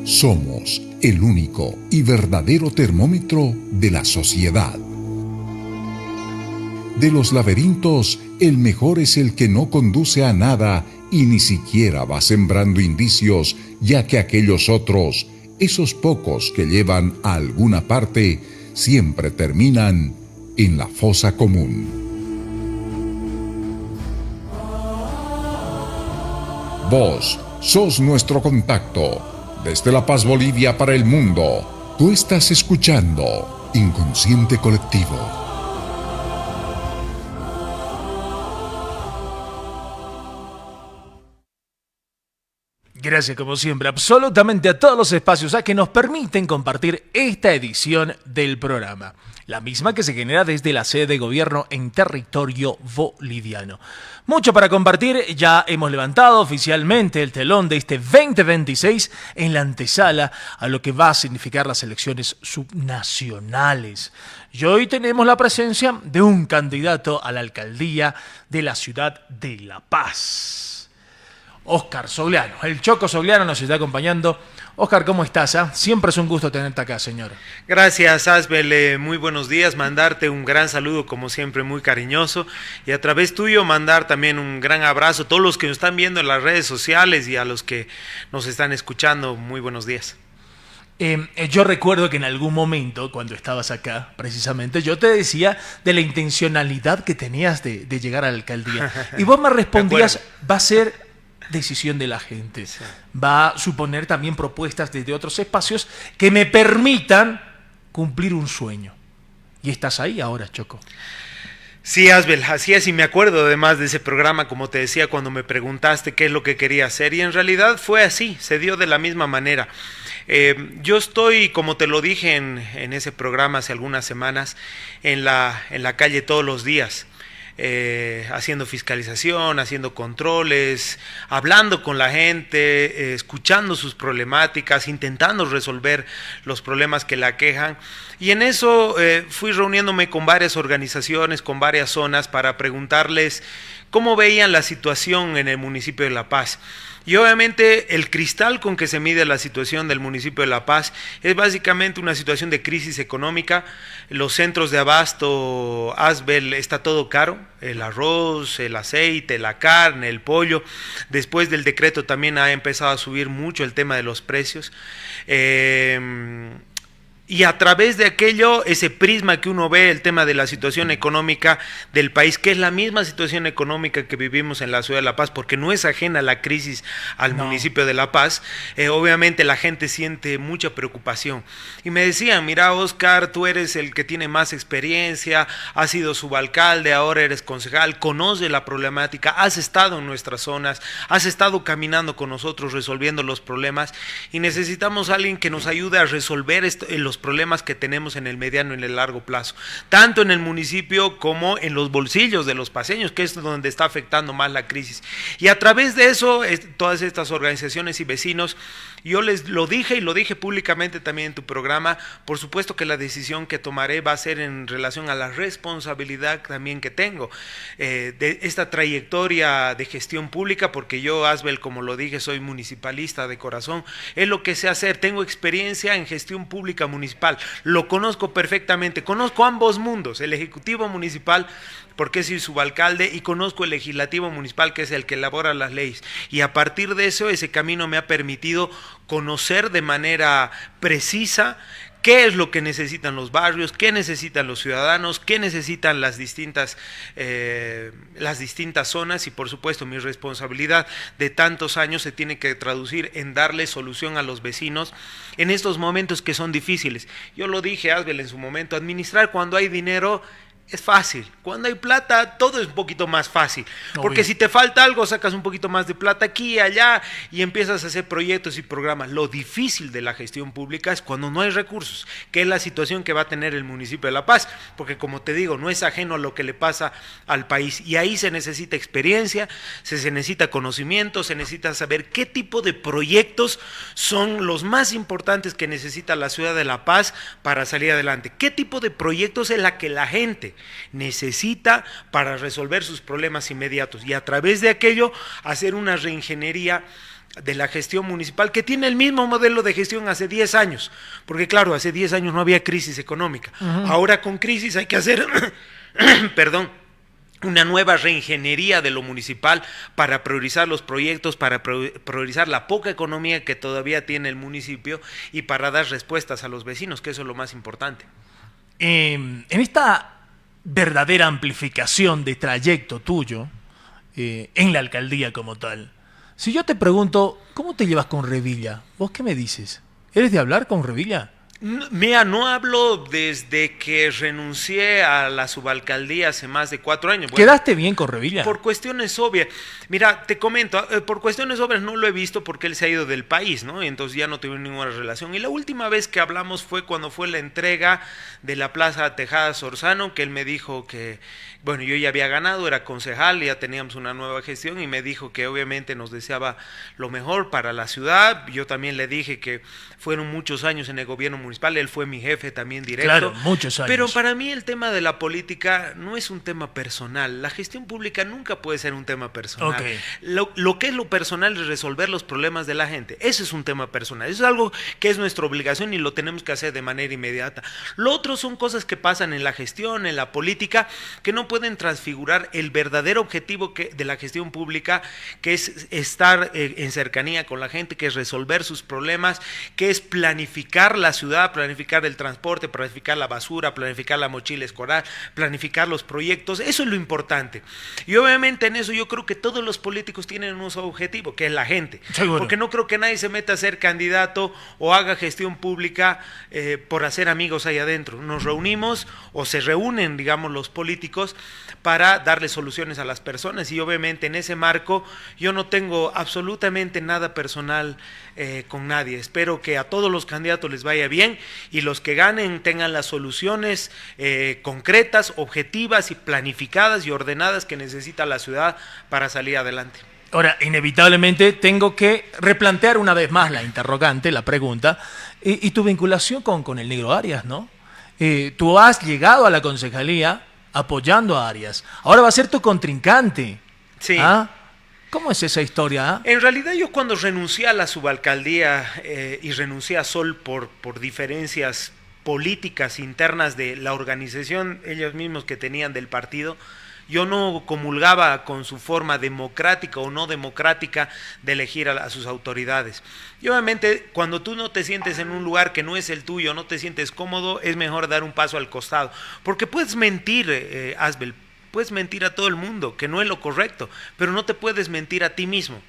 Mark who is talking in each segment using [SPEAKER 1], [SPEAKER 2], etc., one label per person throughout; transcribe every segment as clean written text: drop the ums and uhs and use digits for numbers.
[SPEAKER 1] Somos el único y verdadero termómetro de la sociedad. De los laberintos, el mejor es el que no conduce a nada y ni siquiera va sembrando indicios, ya que aquellos otros, esos pocos que llevan a alguna parte, siempre terminan en la fosa común. Vos sos nuestro contacto. Desde La Paz, Bolivia, para el mundo, tú estás escuchando Inconsciente Colectivo.
[SPEAKER 2] Gracias, como siempre, absolutamente a todos los espacios que nos permiten compartir esta edición del programa. La misma que se genera desde la sede de gobierno en territorio boliviano. Mucho para compartir, ya hemos levantado oficialmente el telón de este 2026 en la antesala a lo que va a significar las elecciones subnacionales. Y hoy tenemos la presencia de un candidato a la alcaldía de la ciudad de La Paz. Óscar Sogliano, el Choco Sogliano nos está acompañando. Óscar, ¿cómo estás? Siempre es un gusto tenerte acá, señor.
[SPEAKER 3] Gracias, Asbel, muy buenos días, mandarte un gran saludo como siempre, muy cariñoso, y a través tuyo mandar también un gran abrazo a todos los que nos están viendo en las redes sociales y a los que nos están escuchando, muy buenos días.
[SPEAKER 2] Yo recuerdo que en algún momento, cuando estabas acá, precisamente, yo te decía de la intencionalidad que tenías de llegar a la alcaldía, y vos me respondías, va a ser decisión de la gente. Sí. Va a suponer también propuestas desde otros espacios que me permitan cumplir un sueño. Y estás ahí ahora, Choco.
[SPEAKER 3] Sí, Asbel, así es, y me acuerdo además de ese programa, como te decía, cuando me preguntaste qué es lo que quería hacer, y en realidad fue así, se dio de la misma manera. Yo estoy, como te lo dije en ese programa hace algunas semanas, en la calle todos los días. Haciendo fiscalización, haciendo controles, hablando con la gente, escuchando sus problemáticas, intentando resolver los problemas que la aquejan. Y en eso fui reuniéndome con varias organizaciones, con varias zonas, para preguntarles cómo veían la situación en el municipio de La Paz. Y obviamente el cristal con que se mide la situación del municipio de La Paz es básicamente una situación de crisis económica. Los centros de abasto, Asbel, está todo caro, el arroz, el aceite, la carne, el pollo. Después del decreto también ha empezado a subir mucho el tema de los precios. Y a través de aquello, ese prisma que uno ve, el tema de la situación económica del país, que es la misma situación económica que vivimos en la ciudad de La Paz, porque no es ajena la crisis al municipio de La Paz, obviamente la gente siente mucha preocupación. Y me decían, mira, Óscar, tú eres el que tiene más experiencia, has sido subalcalde, ahora eres concejal, conoces la problemática, has estado en nuestras zonas, has estado caminando con nosotros resolviendo los problemas, y necesitamos a alguien que nos ayude a resolver los problemas que tenemos en el mediano y en el largo plazo, tanto en el municipio como en los bolsillos de los paceños, que es donde está afectando más la crisis. Y a través de eso, todas estas organizaciones y vecinos, yo les lo dije y lo dije públicamente también en tu programa, por supuesto que la decisión que tomaré va a ser en relación a la responsabilidad también que tengo de esta trayectoria de gestión pública, porque yo, Asbel, como lo dije, soy municipalista de corazón, es lo que sé hacer, tengo experiencia en gestión pública municipal, lo conozco perfectamente, conozco ambos mundos, el ejecutivo municipal, porque soy subalcalde, y conozco el legislativo municipal, que es el que elabora las leyes, y a partir de eso, ese camino me ha permitido conocer de manera precisa qué es lo que necesitan los barrios, qué necesitan los ciudadanos, qué necesitan las distintas zonas, y por supuesto mi responsabilidad de tantos años se tiene que traducir en darle solución a los vecinos en estos momentos que son difíciles. Yo lo dije, Asbel, en su momento, administrar cuando hay dinero es fácil, cuando hay plata todo es un poquito más fácil, porque si te falta algo sacas un poquito más de plata aquí y allá y empiezas a hacer proyectos y programas. Lo difícil de la gestión pública es cuando no hay recursos, que es la situación que va a tener el municipio de La Paz, porque como te digo, no es ajeno a lo que le pasa al país, y ahí se necesita experiencia, se necesita conocimiento, se necesita saber qué tipo de proyectos son los más importantes que necesita la ciudad de La Paz para salir adelante, qué tipo de proyectos es la que la gente necesita para resolver sus problemas inmediatos, y a través de aquello hacer una reingeniería de la gestión municipal, que tiene el mismo modelo de gestión hace 10 años, porque claro, hace 10 años no había crisis económica. Ahora con crisis hay que hacer, perdón, una nueva reingeniería de lo municipal para priorizar los proyectos, para priorizar la poca economía que todavía tiene el municipio y para dar respuestas a los vecinos, que eso es lo más importante.
[SPEAKER 2] En esta verdadera amplificación de trayecto tuyo en la alcaldía como tal, si yo te pregunto, ¿cómo te llevas con Revilla? ¿Vos qué me dices? ¿Eres de hablar con Revilla?
[SPEAKER 3] Mira, no hablo desde que renuncié a la subalcaldía hace más de 4 años. Bueno,
[SPEAKER 2] ¿quedaste bien con Revilla?
[SPEAKER 3] por cuestiones obvias. Mira, te comento, por cuestiones obvias no lo he visto porque él se ha ido del país, ¿no? Y entonces ya no tuvimos ninguna relación. Y la última vez que hablamos fue cuando fue la entrega de la Plaza Tejada Sorzano, que él me dijo que, bueno, yo ya había ganado, era concejal, ya teníamos una nueva gestión y me dijo que obviamente nos deseaba lo mejor para la ciudad. Yo también le dije que fueron muchos años en el gobierno municipal, él fue mi jefe también directo.
[SPEAKER 2] Claro, muchos años.
[SPEAKER 3] Pero para mí el tema de la política no es un tema personal, la gestión pública nunca puede ser un tema personal.
[SPEAKER 2] Okay.
[SPEAKER 3] Lo que es lo personal es resolver los problemas de la gente, ese es un tema personal, eso es algo que es nuestra obligación y lo tenemos que hacer de manera inmediata. Lo otro son cosas que pasan en la gestión, en la política, que no pueden transfigurar el verdadero objetivo de la gestión pública, que es estar en cercanía con la gente, que es resolver sus problemas, que es planificar la ciudad, planificar el transporte, planificar la basura, planificar la mochila escolar, planificar los proyectos, eso es lo importante. Y obviamente en eso yo creo que todos los políticos tienen un solo objetivo, que es la gente.
[SPEAKER 2] Seguro.
[SPEAKER 3] Porque no creo que nadie se meta a ser candidato o haga gestión pública por hacer amigos ahí adentro. Nos reunimos o se reúnen, digamos, los políticos para darle soluciones a las personas y obviamente en ese marco yo no tengo absolutamente nada personal con nadie. Espero que a todos los candidatos les vaya bien y los que ganen tengan las soluciones concretas, objetivas y planificadas y ordenadas que necesita la ciudad para salir adelante.
[SPEAKER 2] Ahora, inevitablemente tengo que replantear una vez más la interrogante, la pregunta, y tu vinculación con el Negro Arias, ¿no? Tú has llegado a la concejalía apoyando a Arias. Ahora va a ser tu contrincante.
[SPEAKER 3] Sí.
[SPEAKER 2] ¿Ah? ¿Cómo es esa historia? ¿Ah?
[SPEAKER 3] En realidad yo cuando renuncié a la subalcaldía y renuncié a Sol por diferencias políticas internas de la organización, ellos mismos que tenían del partido, yo no comulgaba con su forma democrática o no democrática de elegir a sus autoridades. Y obviamente cuando tú no te sientes en un lugar que no es el tuyo, no te sientes cómodo, es mejor dar un paso al costado. Porque puedes mentir, Asbel, puedes mentir a todo el mundo, que no es lo correcto, pero no te puedes mentir a ti mismo.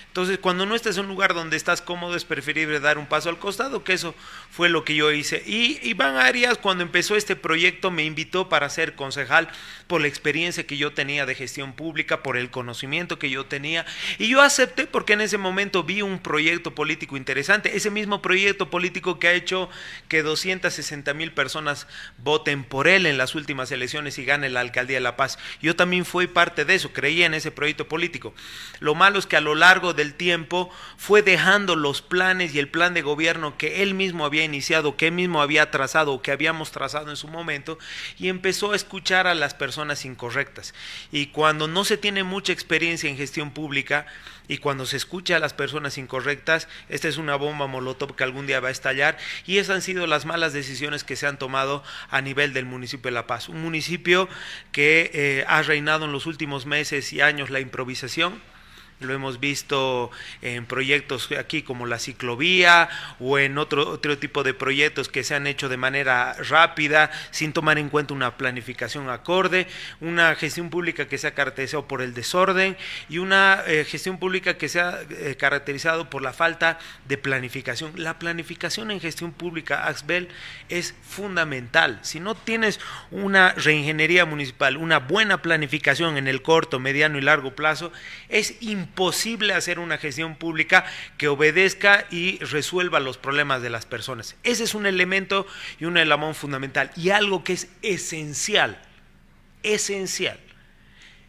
[SPEAKER 3] Entonces, cuando no estés en un lugar donde estás cómodo, es preferible dar un paso al costado, que eso fue lo que yo hice. Y Iván Arias, cuando empezó este proyecto, me invitó para ser concejal por la experiencia que yo tenía de gestión pública, por el conocimiento que yo tenía. Y yo acepté porque en ese momento vi un proyecto político interesante, ese mismo proyecto político que ha hecho que 260,000 personas voten por él en las últimas elecciones y gane la alcaldía de La Paz. Yo también fui parte de eso, creía en ese proyecto político. Lo malo es que a lo largo del tiempo fue dejando los planes y el plan de gobierno que él mismo había iniciado, que él mismo había trazado, que habíamos trazado en su momento, y empezó a escuchar a las personas incorrectas. Y cuando no se tiene mucha experiencia en gestión pública y cuando se escucha a las personas incorrectas, esta es una bomba molotov que algún día va a estallar, y esas han sido las malas decisiones que se han tomado a nivel del municipio de La Paz, un municipio que ha reinado en los últimos meses y años la improvisación. Lo hemos visto en proyectos aquí como la ciclovía o en otro tipo de proyectos que se han hecho de manera rápida, sin tomar en cuenta una planificación acorde, una gestión pública que se ha caracterizado por el desorden y una gestión pública que se ha caracterizado por la falta de planificación. La planificación en gestión pública, Asbel, es fundamental. Si no tienes una reingeniería municipal, una buena planificación en el corto, mediano y largo plazo, es imposible hacer una gestión pública que obedezca y resuelva los problemas de las personas. Ese es un elemento y un eslabón fundamental y algo que es esencial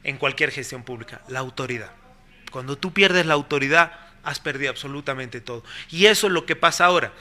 [SPEAKER 3] en cualquier gestión pública, la autoridad. Cuando tú pierdes la autoridad, has perdido absolutamente todo. Y eso es lo que pasa ahora.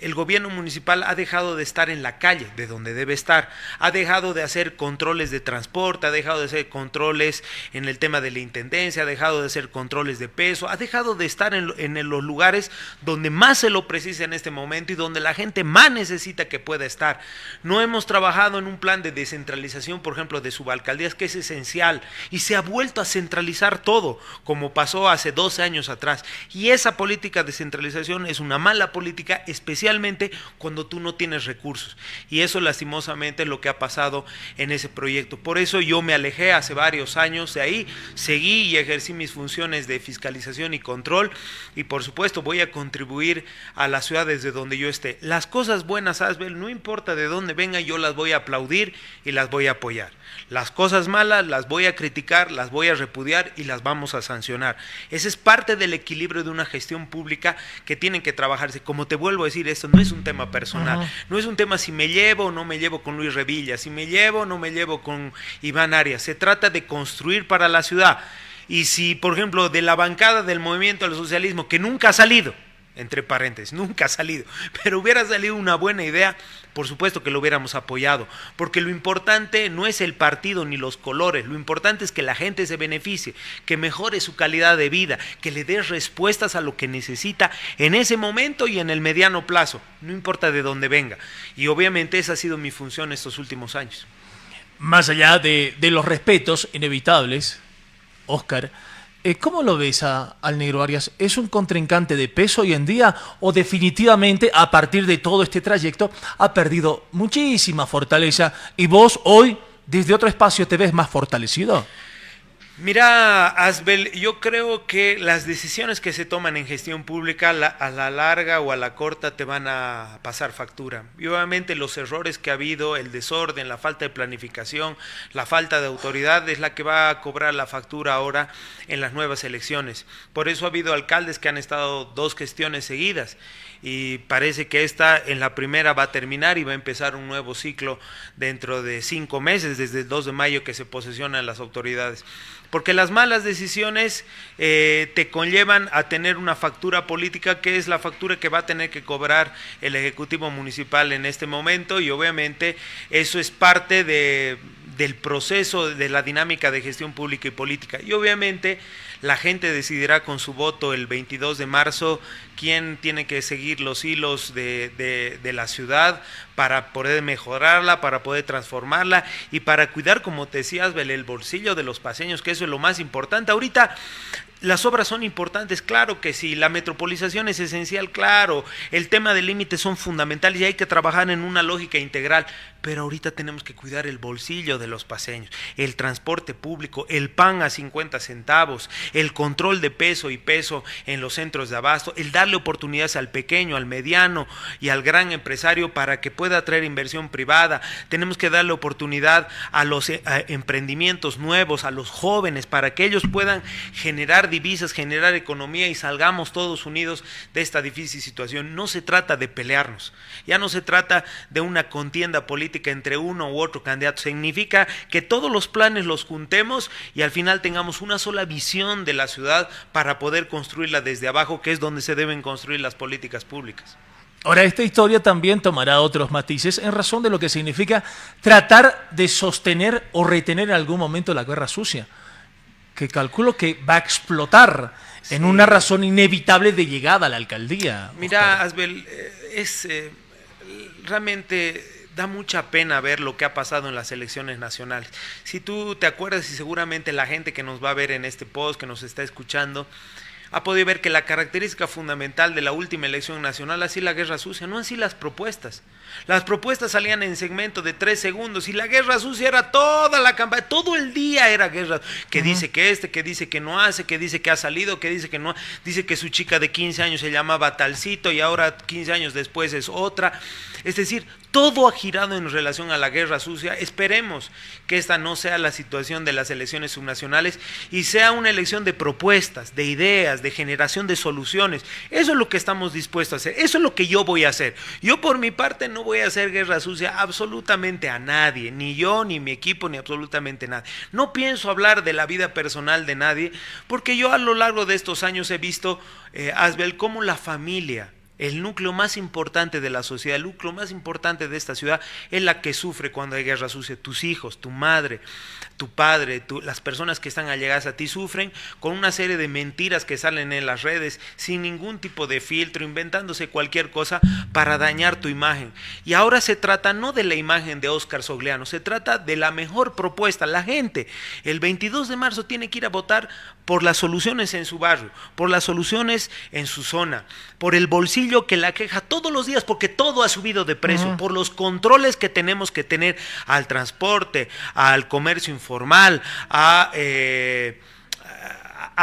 [SPEAKER 3] el gobierno municipal ha dejado de estar en la calle, de donde debe estar, ha dejado de hacer controles de transporte, ha dejado de hacer controles en el tema de la intendencia, ha dejado de hacer controles de peso, ha dejado de estar en los lugares donde más se lo precisa en este momento y donde la gente más necesita que pueda estar. No hemos trabajado en un plan de descentralización, por ejemplo, de subalcaldías, que es esencial, y se ha vuelto a centralizar todo, como pasó hace 12 años atrás, y esa política de centralización es una mala política, especialmente cuando tú no tienes recursos, y eso lastimosamente es lo que ha pasado en ese proyecto. Por eso yo me alejé hace varios años de ahí, seguí y ejercí mis funciones de fiscalización y control, y por supuesto voy a contribuir a la ciudad desde donde yo esté. Las cosas buenas, Asbel, no importa de dónde vengan, yo las voy a aplaudir y las voy a apoyar. Las cosas malas las voy a criticar, las voy a repudiar y las vamos a sancionar. Ese es parte del equilibrio de una gestión pública que tienen que trabajarse. Como te vuelvo a decir, esto no es un tema personal, no es un tema si me llevo o no me llevo con Luis Revilla, si me llevo o no me llevo con Iván Arias. Se trata de construir para la ciudad. Y si, por ejemplo, de la bancada del Movimiento al Socialismo, que nunca ha salido, entre paréntesis, nunca ha salido, pero hubiera salido una buena idea, por supuesto que lo hubiéramos apoyado, porque lo importante no es el partido ni los colores, lo importante es que la gente se beneficie, que mejore su calidad de vida, que le dé respuestas a lo que necesita en ese momento y en el mediano plazo, no importa de dónde venga, y obviamente esa ha sido mi función estos últimos años.
[SPEAKER 2] Más allá de los respetos inevitables, Óscar, ¿cómo lo ves al Negro Arias? ¿Es un contrincante de peso hoy en día o definitivamente a partir de todo este trayecto ha perdido muchísima fortaleza y vos hoy desde otro espacio te ves más fortalecido?
[SPEAKER 3] Mira, Asbel, yo creo que las decisiones que se toman en gestión pública a la larga o a la corta te van a pasar factura. Y obviamente los errores que ha habido, el desorden, la falta de planificación, la falta de autoridad es la que va a cobrar la factura ahora en las nuevas elecciones. Por eso ha habido alcaldes que han estado 2 gestiones seguidas y parece que esta en la primera va a terminar y va a empezar un nuevo ciclo dentro de 5 meses, desde el 2 de mayo que se posesionan las autoridades. Porque las malas decisiones te conllevan a tener una factura política que es la factura que va a tener que cobrar el Ejecutivo Municipal en este momento, y obviamente eso es parte del proceso, de la dinámica de gestión pública y política. Y obviamente la gente decidirá con su voto el 22 de marzo quién tiene que seguir los hilos de la ciudad para poder mejorarla, para poder transformarla y para cuidar, como te decías, el bolsillo de los paseños, que eso es lo más importante. Ahorita las obras son importantes, claro que sí, la metropolización es esencial, claro, el tema de límites son fundamentales y hay que trabajar en una lógica integral, pero ahorita tenemos que cuidar el bolsillo de los paseños, el transporte público, el pan a 50 centavos, el control de peso y peso en los centros de abasto, el darle oportunidades al pequeño, al mediano y al gran empresario para que pueda atraer inversión privada. Tenemos que darle oportunidad a los emprendimientos nuevos, a los jóvenes, para que ellos puedan generar divisas, generar economía y salgamos todos unidos de esta difícil situación. No se trata de pelearnos, ya no se trata de una contienda política entre uno u otro candidato, significa que todos los planes los juntemos y al final tengamos una sola visión de la ciudad para poder construirla desde abajo, que es donde se deben construir las políticas públicas.
[SPEAKER 2] Ahora, esta historia también tomará otros matices en razón de lo que significa tratar de sostener o retener en algún momento la guerra sucia, que calculo que va a explotar en una razón inevitable de llegada a la alcaldía.
[SPEAKER 3] Mira, Asbel, realmente da mucha pena ver lo que ha pasado en las elecciones nacionales. Si tú te acuerdas, y seguramente la gente que nos va a ver en este post, que nos está escuchando, ha podido ver que la característica fundamental de la última elección nacional ha sido la guerra sucia, no así las propuestas. Las propuestas salían en segmento de 3 segundos y la guerra sucia era toda la campaña, todo el día era guerra, que dice que dice que no hace, que dice que ha salido, que dice que no, dice que su chica de 15 años se llamaba Talcito y ahora 15 años después es otra. Es decir, todo ha girado en relación a la guerra sucia. Esperemos que esta no sea la situación de las elecciones subnacionales y sea una elección de propuestas, de ideas, de generación de soluciones. Eso es lo que estamos dispuestos a hacer, eso es lo que yo voy a hacer. Yo por mi parte no voy a hacer guerra sucia absolutamente a nadie, ni yo, ni mi equipo, ni absolutamente nadie. No pienso hablar de la vida personal de nadie, porque yo a lo largo de estos años he visto, Asbel, cómo la familia El núcleo más importante de la sociedad, el núcleo más importante de esta ciudad es la que sufre cuando hay guerra sucia. Tus hijos, tu madre, tu padre, las personas que están allegadas a ti sufren con una serie de mentiras que salen en las redes sin ningún tipo de filtro, inventándose cualquier cosa para dañar tu imagen. Y ahora se trata no de la imagen de Óscar Sogliano, se trata de la mejor propuesta. La gente el 22 de marzo tiene que ir a votar por las soluciones en su barrio, por las soluciones en su zona, por el bolsillo que la queja todos los días, porque todo ha subido de precio, por los controles que tenemos que tener al transporte, al comercio informal, a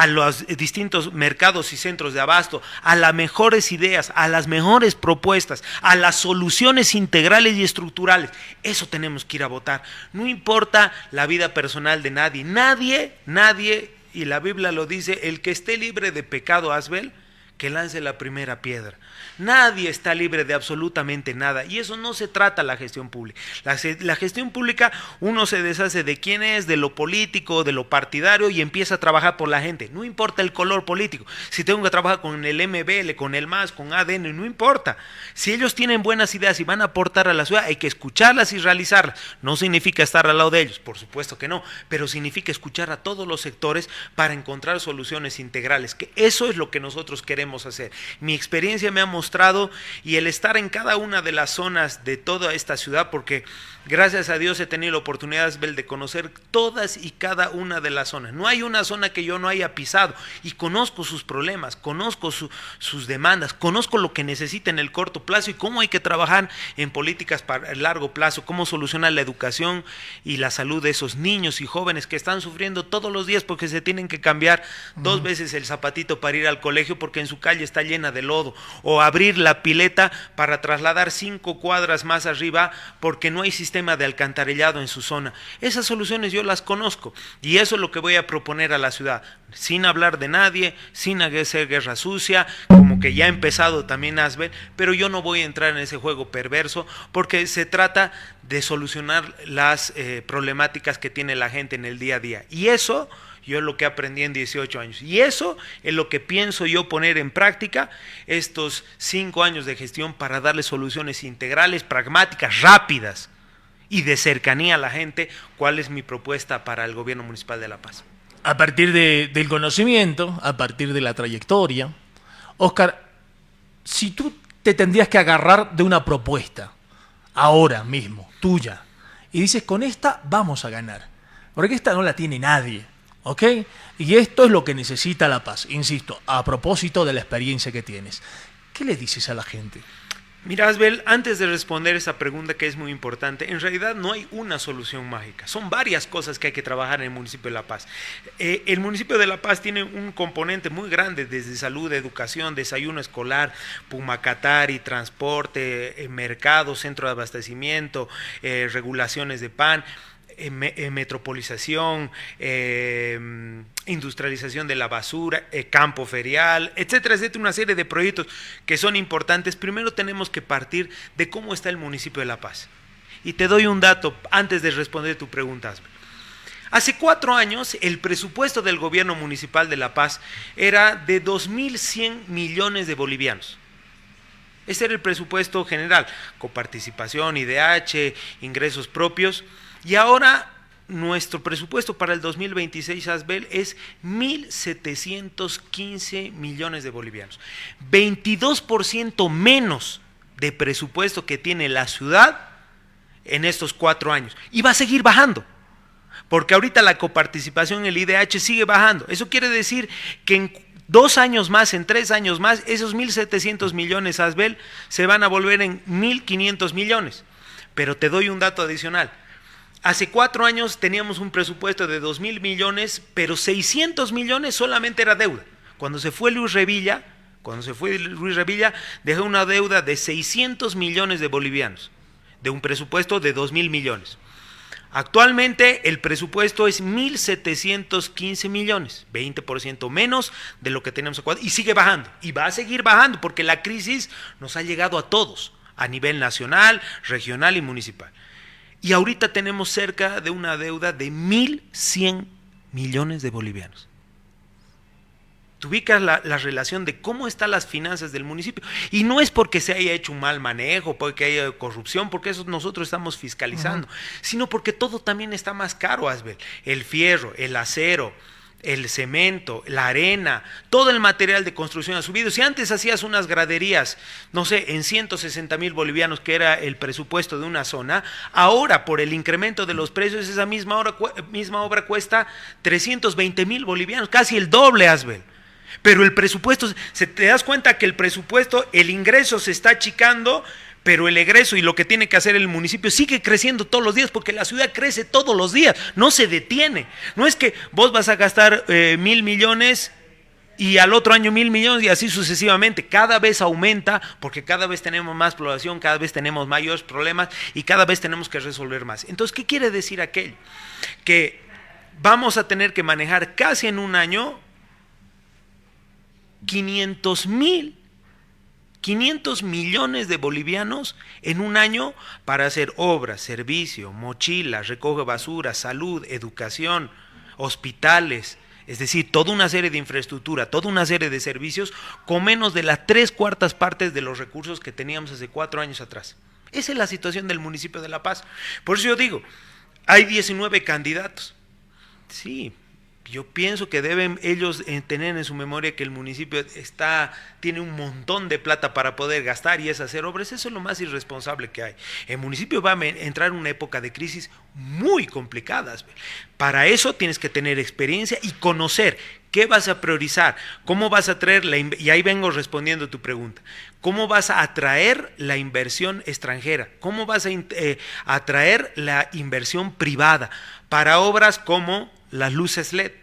[SPEAKER 3] los distintos mercados y centros de abasto, a las mejores ideas, a las mejores propuestas, a las soluciones integrales y estructurales. Eso tenemos que ir a votar. No importa la vida personal de nadie, nadie, y la Biblia lo dice, el que esté libre de pecado, Asbel, que lance la primera piedra. Nadie está libre de absolutamente nada, y eso no se trata la gestión pública. La gestión pública, uno se deshace de quién es, de lo político, de lo partidario, y empieza a trabajar por la gente. No importa el color político. Si tengo que trabajar con el MBL, con el MAS, con ADN, no importa. Si ellos tienen buenas ideas y van a aportar a la ciudad, hay que escucharlas y realizarlas. No significa estar al lado de ellos, por supuesto que no, pero significa escuchar a todos los sectores para encontrar soluciones integrales, que eso es lo que nosotros queremos hacer. Mi experiencia me ha mostrado, y el estar en cada una de las zonas de toda esta ciudad, porque gracias a Dios he tenido la oportunidad, Asbel, de conocer todas y cada una de las zonas. No hay una zona que yo no haya pisado, y conozco sus problemas, conozco sus demandas, conozco lo que necesita en el corto plazo y cómo hay que trabajar en políticas para el largo plazo, cómo solucionar la educación y la salud de esos niños y jóvenes que están sufriendo todos los días porque se tienen que cambiar 2 veces el zapatito para ir al colegio porque en su calle está llena de lodo, o abrir la pileta para trasladar 5 cuadras más arriba porque no hay sistema de alcantarillado en su zona. Esas soluciones yo las conozco, y eso es lo que voy a proponer a la ciudad, sin hablar de nadie, sin hacer guerra sucia, como que ya ha empezado también Asbel, pero yo no voy a entrar en ese juego perverso, porque se trata de solucionar las problemáticas que tiene la gente en el día a día, y eso yo es lo que aprendí en 18 años, y eso es lo que pienso yo poner en práctica estos 5 años de gestión, para darle soluciones integrales, pragmáticas, rápidas y de cercanía a la gente. ¿Cuál es mi propuesta para el gobierno municipal de La Paz?
[SPEAKER 2] A partir del conocimiento, a partir de la trayectoria, Óscar, si tú te tendrías que agarrar de una propuesta, ahora mismo, tuya, y dices, con esta vamos a ganar, porque esta no la tiene nadie, ¿ok? Y esto es lo que necesita La Paz, insisto, a propósito de la experiencia que tienes. ¿Qué le dices a la gente?
[SPEAKER 3] Mira, Asbel, antes de responder esa pregunta que es muy importante, en realidad no hay una solución mágica, son varias cosas que hay que trabajar en el municipio de La Paz. El municipio de La Paz tiene un componente muy grande, desde salud, educación, desayuno escolar, Pumacatari, transporte, mercado, centro de abastecimiento, regulaciones de PAN, metropolización, industrialización de la basura, campo ferial, etcétera, etcétera, una serie de proyectos que son importantes. Primero tenemos que partir de cómo está el municipio de La Paz. Y te doy un dato antes de responder tu pregunta. Hace 4 años el presupuesto del gobierno municipal de La Paz era de 2.100 millones de bolivianos. Ese era el presupuesto general, coparticipación, IDH, ingresos propios. Y ahora nuestro presupuesto para el 2026, Asbel, es 1.715 millones de bolivianos. 22% menos de presupuesto que tiene la ciudad en estos 4 años. Y va a seguir bajando, porque ahorita la coparticipación, el IDH, sigue bajando. Eso quiere decir que en 2 años más, en 3 años más, esos 1.700 millones, Asbel, se van a volver en 1.500 millones. Pero te doy un dato adicional. Hace 4 años teníamos un presupuesto de 2.000 millones, pero 600 millones solamente era deuda. Cuando se fue Luis Revilla, dejó una deuda de 600 millones de bolivianos, de un presupuesto de 2.000 millones. Actualmente el presupuesto es 1.715 millones, 20% menos de lo que tenemos actual, y sigue bajando, y va a seguir bajando, porque la crisis nos ha llegado a todos, a nivel nacional, regional y municipal. Y ahorita tenemos cerca de una deuda de 1.100 millones de bolivianos. Tú ubicas la relación de cómo están las finanzas del municipio. Y no es porque se haya hecho un mal manejo, porque haya corrupción, porque eso nosotros estamos fiscalizando, sino porque todo también está más caro, Asbel. El fierro, el acero, el cemento, la arena, todo el material de construcción ha subido. Si antes hacías unas graderías, no sé, en 160,000 bolivianos, que era el presupuesto de una zona, ahora por el incremento de los precios, esa misma obra cuesta 320,000 bolivianos, casi el doble, Asbel. Pero el presupuesto, te das cuenta que el presupuesto, el ingreso se está achicando, pero el egreso y lo que tiene que hacer el municipio sigue creciendo todos los días, porque la ciudad crece todos los días, no se detiene. No es que vos vas a gastar 1.000 millones y al otro año 1.000 millones y así sucesivamente. Cada vez aumenta, porque cada vez tenemos más población, cada vez tenemos mayores problemas y cada vez tenemos que resolver más. Entonces, ¿qué quiere decir aquello? Que vamos a tener que manejar casi en un año 500 millones de bolivianos en un año para hacer obras, servicio, mochilas, recoge basura, salud, educación, hospitales, es decir, toda una serie de infraestructura, toda una serie de servicios con menos de las 3/4 partes de los recursos que teníamos hace 4 años atrás. Esa es la situación del municipio de La Paz. Por eso yo digo, hay 19 candidatos. Sí, yo pienso que deben ellos tener en su memoria que el municipio tiene un montón de plata para poder gastar y es hacer obras. Eso es lo más irresponsable que hay. El municipio va a entrar en una época de crisis muy complicadas. Para eso tienes que tener experiencia y conocer qué vas a priorizar, cómo vas a traer y ahí vengo respondiendo a tu pregunta, cómo vas a atraer la inversión extranjera, cómo vas a atraer la inversión privada para obras como las luces LED.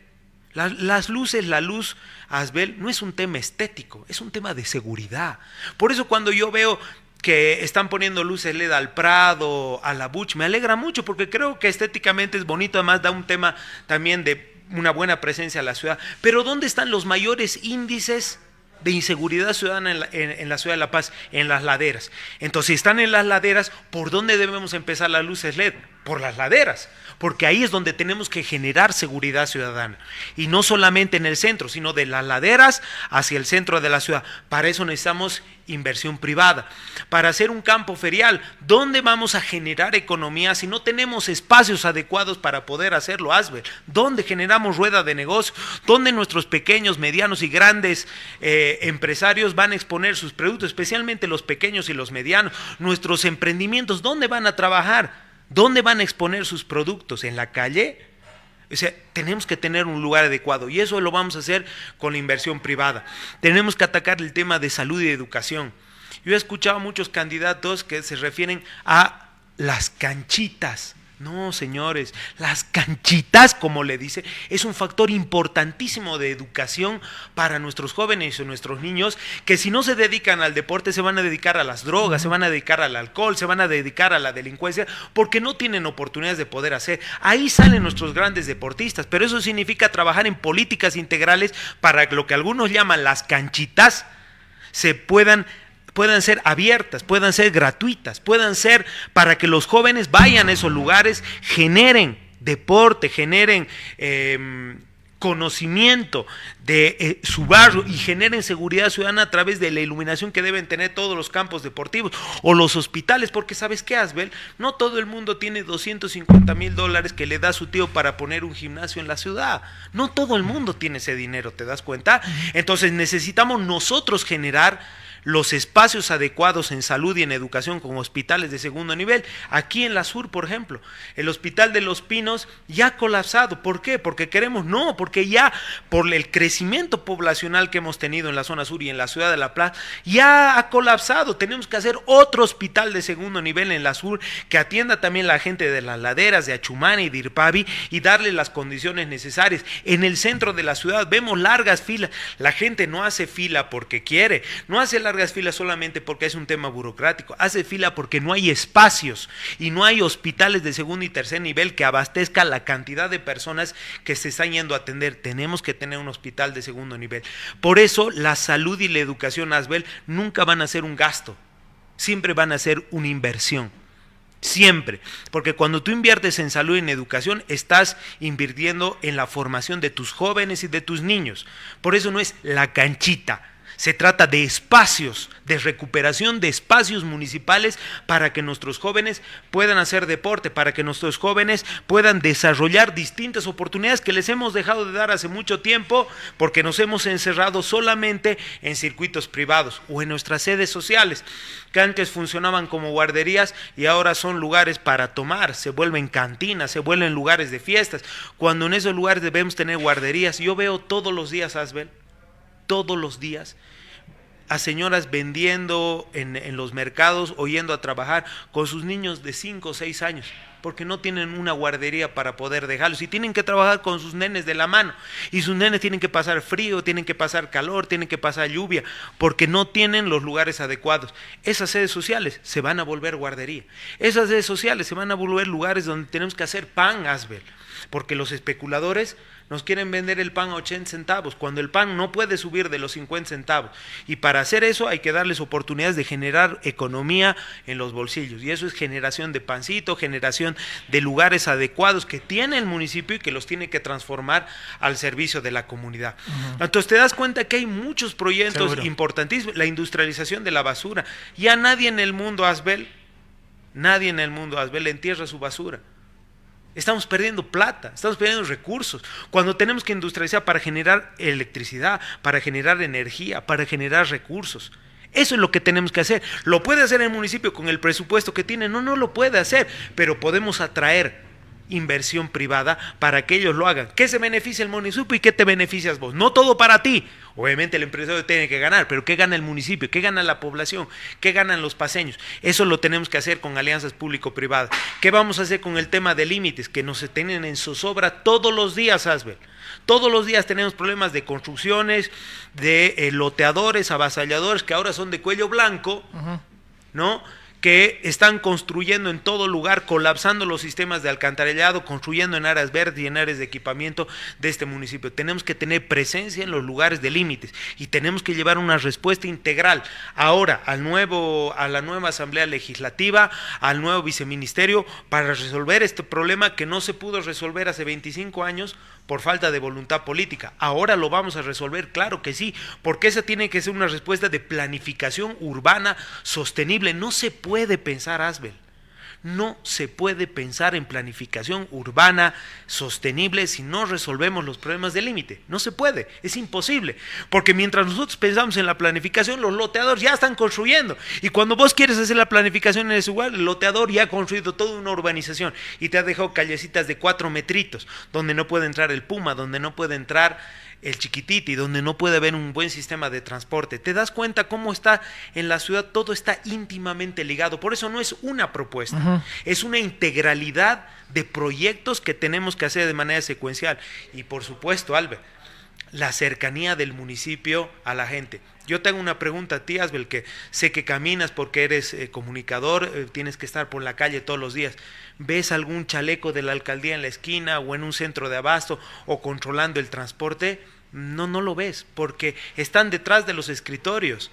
[SPEAKER 3] Las luces, la luz, Asbel, no es un tema estético, es un tema de seguridad. Por eso cuando yo veo que están poniendo luces LED al Prado, a la Buch, me alegra mucho porque creo que estéticamente es bonito, además da un tema también de una buena presencia a la ciudad. Pero ¿dónde están los mayores índices de inseguridad ciudadana en la ciudad de La Paz? En las laderas. Entonces, si están en las laderas, ¿por dónde debemos empezar las luces LED? Por las laderas, porque ahí es donde tenemos que generar seguridad ciudadana, y no solamente en el centro, sino de las laderas hacia el centro de la ciudad. Para eso necesitamos inversión privada. Para hacer un campo ferial, ¿dónde vamos a generar economía si no tenemos espacios adecuados para poder hacerlo, Asbel? ¿Dónde generamos rueda de negocio? ¿Dónde nuestros pequeños, medianos y grandes empresarios van a exponer sus productos, especialmente los pequeños y los medianos? Nuestros emprendimientos, ¿dónde van a trabajar? ¿Dónde van a exponer sus productos? ¿En la calle? O sea, tenemos que tener un lugar adecuado y eso lo vamos a hacer con la inversión privada. Tenemos que atacar el tema de salud y educación. Yo he escuchado a muchos candidatos que se refieren a las canchitas. No, señores, las canchitas, como le dice, es un factor importantísimo de educación para nuestros jóvenes y nuestros niños, que si no se dedican al deporte se van a dedicar a las drogas, se van a dedicar al alcohol, se van a dedicar a la delincuencia, porque no tienen oportunidades de poder hacer. Ahí salen nuestros grandes deportistas, pero eso significa trabajar en políticas integrales para que lo que algunos llaman las canchitas puedan ser abiertas, puedan ser gratuitas, puedan ser para que los jóvenes vayan a esos lugares, generen deporte, generen conocimiento de su barrio y generen seguridad ciudadana a través de la iluminación que deben tener todos los campos deportivos o los hospitales, porque ¿sabes qué, Asbel? No todo el mundo tiene $250,000 que le da su tío para poner un gimnasio en la ciudad. No todo el mundo tiene ese dinero, ¿te das cuenta? Entonces necesitamos nosotros generar los espacios adecuados en salud y en educación con hospitales de segundo nivel. Aquí en la Sur, por ejemplo, el Hospital de Los Pinos ya ha colapsado. ¿Por qué? Porque porque ya por el crecimiento poblacional que hemos tenido en la zona sur y en la ciudad de La Paz, ya ha colapsado. Tenemos que hacer otro hospital de segundo nivel en la Sur que atienda también a la gente de las laderas, de Achumani y de Irpavi y darle las condiciones necesarias. En el centro de la ciudad vemos largas filas. La gente no hace fila porque quiere, no hace largas filas solamente porque es un tema burocrático, hace fila porque no hay espacios y no hay hospitales de segundo y tercer nivel que abastezcan la cantidad de personas que se están yendo a atender. Tenemos que tener un hospital de segundo nivel. Por eso la salud y la educación, Asbel, nunca van a ser un gasto, siempre van a ser una inversión. Siempre, porque cuando tú inviertes en salud y en educación, estás invirtiendo en la formación de tus jóvenes y de tus niños. Por eso no es la canchita, se trata de espacios, de recuperación de espacios municipales para que nuestros jóvenes puedan hacer deporte, para que nuestros jóvenes puedan desarrollar distintas oportunidades que les hemos dejado de dar hace mucho tiempo porque nos hemos encerrado solamente en circuitos privados o en nuestras sedes sociales, que antes funcionaban como guarderías y ahora son lugares para tomar, se vuelven cantinas, se vuelven lugares de fiestas, cuando en esos lugares debemos tener guarderías. Yo veo todos los días, Asbel, todos los días, a señoras vendiendo en los mercados o yendo a trabajar con sus niños de 5 o 6 años, porque no tienen una guardería para poder dejarlos y tienen que trabajar con sus nenes de la mano y sus nenes tienen que pasar frío, tienen que pasar calor, tienen que pasar lluvia, porque no tienen los lugares adecuados. Esas sedes sociales se van a volver guardería, esas sedes sociales se van a volver lugares donde tenemos que hacer pan, Asbel, porque los especuladores nos quieren vender el pan a 80 centavos, cuando el pan no puede subir de los 50 centavos. Y para hacer eso hay que darles oportunidades de generar economía en los bolsillos. Y eso es generación de pancito, generación de lugares adecuados que tiene el municipio y que los tiene que transformar al servicio de la comunidad. Entonces te das cuenta que hay muchos proyectos importantísimos. La industrialización de la basura. Ya nadie en el mundo, Asbel, entierra su basura. Estamos perdiendo plata, estamos perdiendo recursos, cuando tenemos que industrializar para generar electricidad, para generar energía, para generar recursos. Eso es lo que tenemos que hacer. ¿Lo puede hacer el municipio con el presupuesto que tiene? No, no lo puede hacer, pero podemos atraer inversión privada para que ellos lo hagan. ¿Qué se beneficia el municipio y qué te beneficias vos? No todo para ti. Obviamente el empresario tiene que ganar, pero ¿qué gana el municipio? ¿Qué gana la población? ¿Qué ganan los paseños? Eso lo tenemos que hacer con alianzas público-privadas. ¿Qué vamos a hacer con el tema de límites? Que nos tienen en zozobra todos los días, Asbel. Todos los días tenemos problemas de construcciones, de loteadores, avasalladores, que ahora son de cuello blanco, ¿no?, que están construyendo en todo lugar, colapsando los sistemas de alcantarillado, construyendo en áreas verdes y en áreas de equipamiento de este municipio. Tenemos que tener presencia en los lugares de límites y tenemos que llevar una respuesta integral ahora a la nueva Asamblea Legislativa, al nuevo viceministerio, para resolver este problema que no se pudo resolver hace 25 años por falta de voluntad política. Ahora lo vamos a resolver, claro que sí, porque esa tiene que ser una respuesta de planificación urbana sostenible. No se puede pensar, Asbel, no se puede pensar en planificación urbana sostenible si no resolvemos los problemas de límite. No se puede, es imposible, porque mientras nosotros pensamos en la planificación, los loteadores ya están construyendo, y cuando vos quieres hacer la planificación en ese lugar, el loteador ya ha construido toda una urbanización y te ha dejado callecitas de 4 metritos, donde no puede entrar el Puma, donde no puede entrar el Chiquititi, donde no puede haber un buen sistema de transporte. ¿Te das cuenta cómo está en la ciudad? Todo está íntimamente ligado. Por eso no es una propuesta, es una integralidad de proyectos que tenemos que hacer de manera secuencial. Y por supuesto, Albert, la cercanía del municipio a la gente. Yo tengo una pregunta a ti, Asbel, que sé que caminas porque eres comunicador, tienes que estar por la calle todos los días. ¿Ves algún chaleco de la alcaldía en la esquina o en un centro de abasto o controlando el transporte? No, no lo ves, porque están detrás de los escritorios.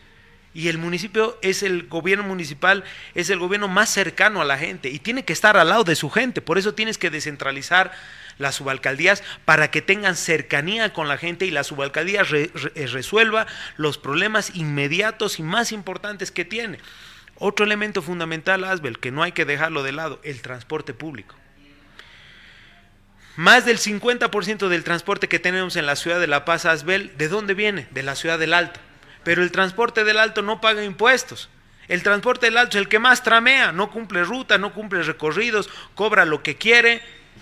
[SPEAKER 3] Y el municipio el gobierno municipal es el gobierno más cercano a la gente y tiene que estar al lado de su gente. Por eso tienes que descentralizar las subalcaldías para que tengan cercanía con la gente y la subalcaldía resuelva los problemas inmediatos y más importantes que tiene. Otro elemento fundamental, Asbel, que no hay que dejarlo de lado, el transporte público. Más del 50% del transporte que tenemos en la ciudad de La Paz, Asbel, ¿de dónde viene? De la ciudad del Alto. Pero el transporte del Alto no paga impuestos. El transporte del Alto es el que más tramea, no cumple ruta, no cumple recorridos, cobra lo que quiere.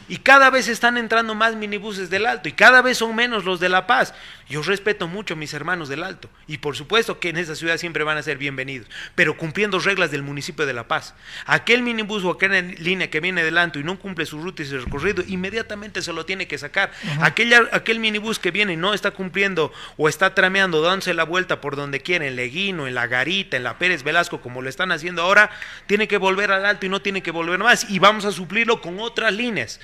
[SPEAKER 3] Y cada vez están entrando más minibuses del Alto y cada vez son menos los de La Paz. Yo respeto mucho a mis hermanos del Alto y por supuesto que en esa ciudad siempre van a ser bienvenidos, pero cumpliendo reglas del municipio de La Paz. Aquel minibús o aquella línea que viene del Alto y no cumple su ruta y su recorrido, inmediatamente se lo tiene que sacar. Aquel minibús que viene y no está cumpliendo o está trameando, dándose la vuelta por donde quiere, en Leguino, en La Garita, en la Pérez Velasco, como lo están haciendo ahora, tiene que volver al Alto y no tiene que volver más. Y vamos a suplirlo con otras líneas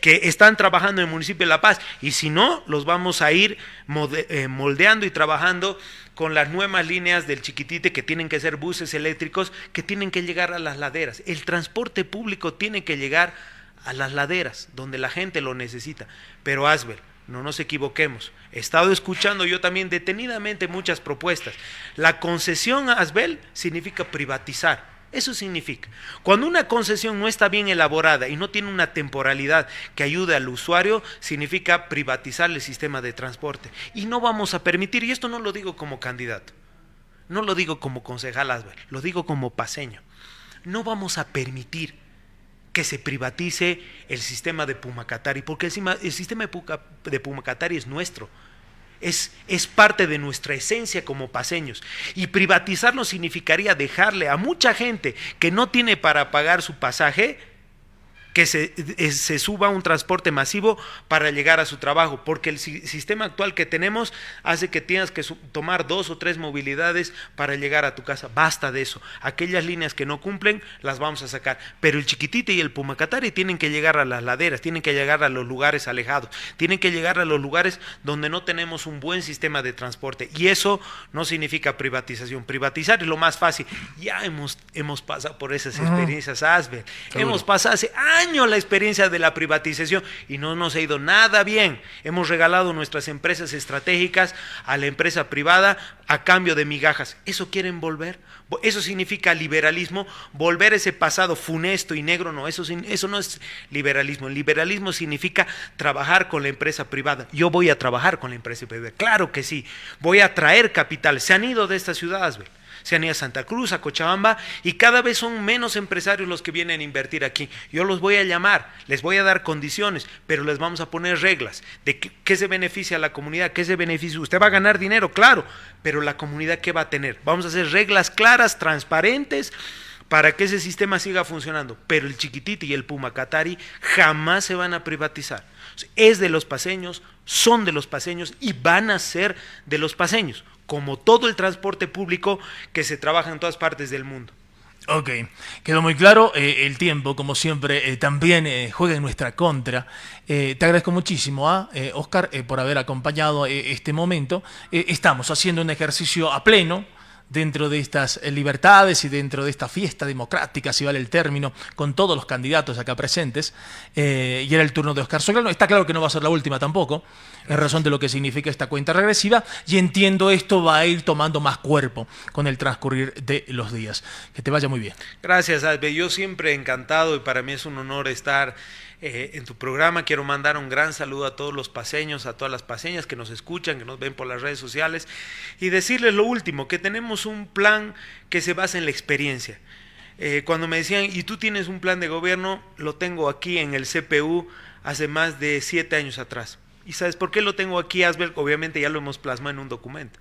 [SPEAKER 3] que están trabajando en el municipio de La Paz, y si no, los vamos a ir moldeando y trabajando con las nuevas líneas del Chiquitite, que tienen que ser buses eléctricos, que tienen que llegar a las laderas. El transporte público tiene que llegar a las laderas, donde la gente lo necesita. Pero Asbel, no nos equivoquemos. He estado escuchando yo también detenidamente muchas propuestas. La concesión, Asbel, significa privatizar. Eso significa. Cuando una concesión no está bien elaborada y no tiene una temporalidad que ayude al usuario, significa privatizar el sistema de transporte. Y no vamos a permitir, y esto no lo digo como candidato, no lo digo como concejal Asbel, lo digo como paceño. No vamos a permitir que se privatice el sistema de Pumacatari, porque el sistema de Pumacatari es nuestro. Es parte de nuestra esencia como paceños, y privatizarlo significaría dejarle a mucha gente que no tiene para pagar su pasaje que se suba a un transporte masivo para llegar a su trabajo, porque el sistema actual que tenemos hace que tengas que tomar 2 o 3 movilidades para llegar a tu casa. Basta de eso. Aquellas líneas que no cumplen las vamos a sacar, pero el Chiquitite y el Pumacatari tienen que llegar a las laderas, tienen que llegar a los lugares alejados, tienen que llegar a los lugares donde no tenemos un buen sistema de transporte, y eso no significa privatización. Privatizar es lo más fácil. Ya hemos pasado por esas experiencias, Asbel. Hemos pasado hace años la experiencia de la privatización y no nos ha ido nada bien. Hemos regalado nuestras empresas estratégicas a la empresa privada a cambio de migajas. ¿Eso quieren volver? ¿Eso significa liberalismo? ¿Volver ese pasado funesto y negro? No, eso no es liberalismo. El liberalismo significa trabajar con la empresa privada. Yo voy a trabajar con la empresa privada, claro que sí. Voy a traer capital. Se han ido de esta ciudad, Asbel. Se han ido a Santa Cruz, a Cochabamba, y cada vez son menos empresarios los que vienen a invertir aquí. Yo los voy a llamar, les voy a dar condiciones, pero les vamos a poner reglas de qué se beneficia a la comunidad, qué se beneficia. Usted va a ganar dinero, claro, pero la comunidad, ¿qué va a tener? Vamos a hacer reglas claras, transparentes, para que ese sistema siga funcionando. Pero el Chiquitite y el Pumacatari jamás se van a privatizar. Es de los paceños, son de los paceños y van a ser de los paceños, como todo el transporte público que se trabaja en todas partes del mundo.
[SPEAKER 2] Ok, quedó muy claro. El tiempo, como siempre, también juega en nuestra contra. Te agradezco muchísimo, Oscar, por haber acompañado este momento. Estamos haciendo un ejercicio a pleno dentro de estas libertades y dentro de esta fiesta democrática, si vale el término, con todos los candidatos acá presentes, y era el turno de Oscar Soclano. Está claro que no va a ser la última tampoco, en razón de lo que significa esta cuenta regresiva, y entiendo esto va a ir tomando más cuerpo con el transcurrir de los días. Que te vaya muy bien.
[SPEAKER 3] Gracias, Albe. Yo siempre encantado, y para mí es un honor estar en tu programa. Quiero mandar un gran saludo a todos los paceños, a todas las paceñas que nos escuchan, que nos ven por las redes sociales, y decirles lo último, que tenemos un plan que se basa en la experiencia. Cuando me decían, ¿y tú tienes un plan de gobierno? Lo tengo aquí en el CPU hace más de 7 años atrás. ¿Y sabes por qué lo tengo aquí, Asbel? Obviamente ya lo hemos plasmado en un documento,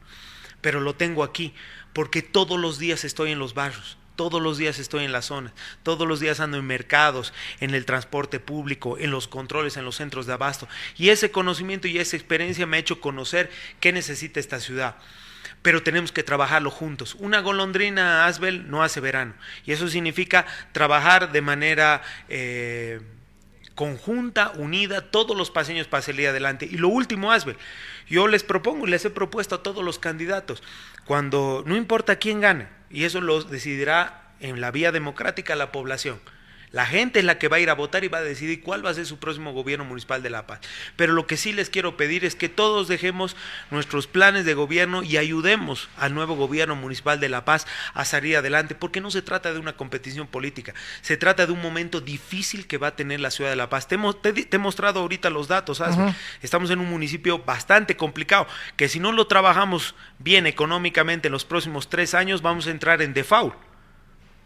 [SPEAKER 3] pero lo tengo aquí porque todos los días estoy en los barrios. Todos los días estoy en las zonas, todos los días ando en mercados, en el transporte público, en los controles, en los centros de abasto. Y ese conocimiento y esa experiencia me ha hecho conocer qué necesita esta ciudad. Pero tenemos que trabajarlo juntos. Una golondrina, Asbel, no hace verano. Y eso significa trabajar de manera conjunta, unida, todos los paceños para salir adelante. Y lo último, Asbel, yo les propongo, les he propuesto a todos los candidatos, cuando no importa quién gane, y eso lo decidirá en la vía democrática la población. La gente es la que va a ir a votar y va a decidir cuál va a ser su próximo gobierno municipal de La Paz. Pero lo que sí les quiero pedir es que todos dejemos nuestros planes de gobierno y ayudemos al nuevo gobierno municipal de La Paz a salir adelante, porque no se trata de una competición política, se trata de un momento difícil que va a tener la ciudad de La Paz. Te he mostrado ahorita los datos, estamos en un municipio bastante complicado, que si no lo trabajamos bien económicamente en los próximos 3 años vamos a entrar en default,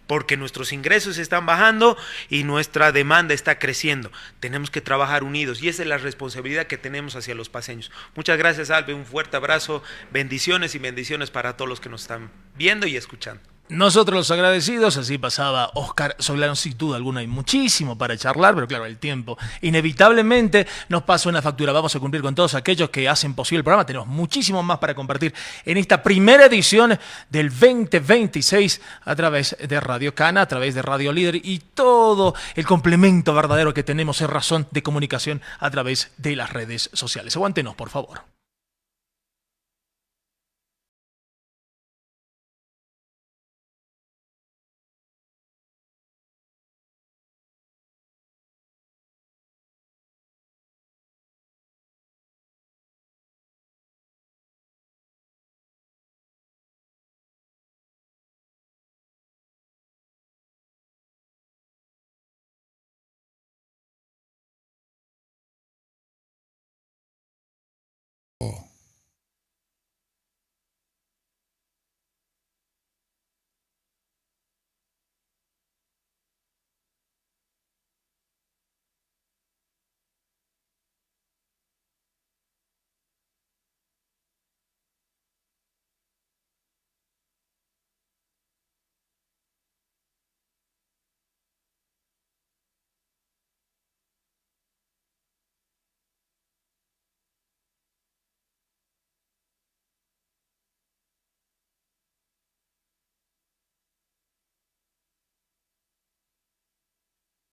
[SPEAKER 3] porque nuestros ingresos están bajando y nuestra demanda está creciendo. Tenemos que trabajar unidos y esa es la responsabilidad que tenemos hacia los paceños. Muchas gracias, Albe, un fuerte abrazo, bendiciones y bendiciones para todos los que nos están viendo y escuchando.
[SPEAKER 2] Nosotros los agradecidos. Así pasaba Oscar Soclano. Sin duda alguna hay muchísimo para charlar, pero claro, el tiempo inevitablemente nos pasa una factura. Vamos a cumplir con todos aquellos que hacen posible el programa. Tenemos muchísimo más para compartir en esta primera edición del 2026 a través de Radio Cana, a través de Radio Líder y todo el complemento verdadero que tenemos en razón de comunicación a través de las redes sociales. Aguántenos, por favor.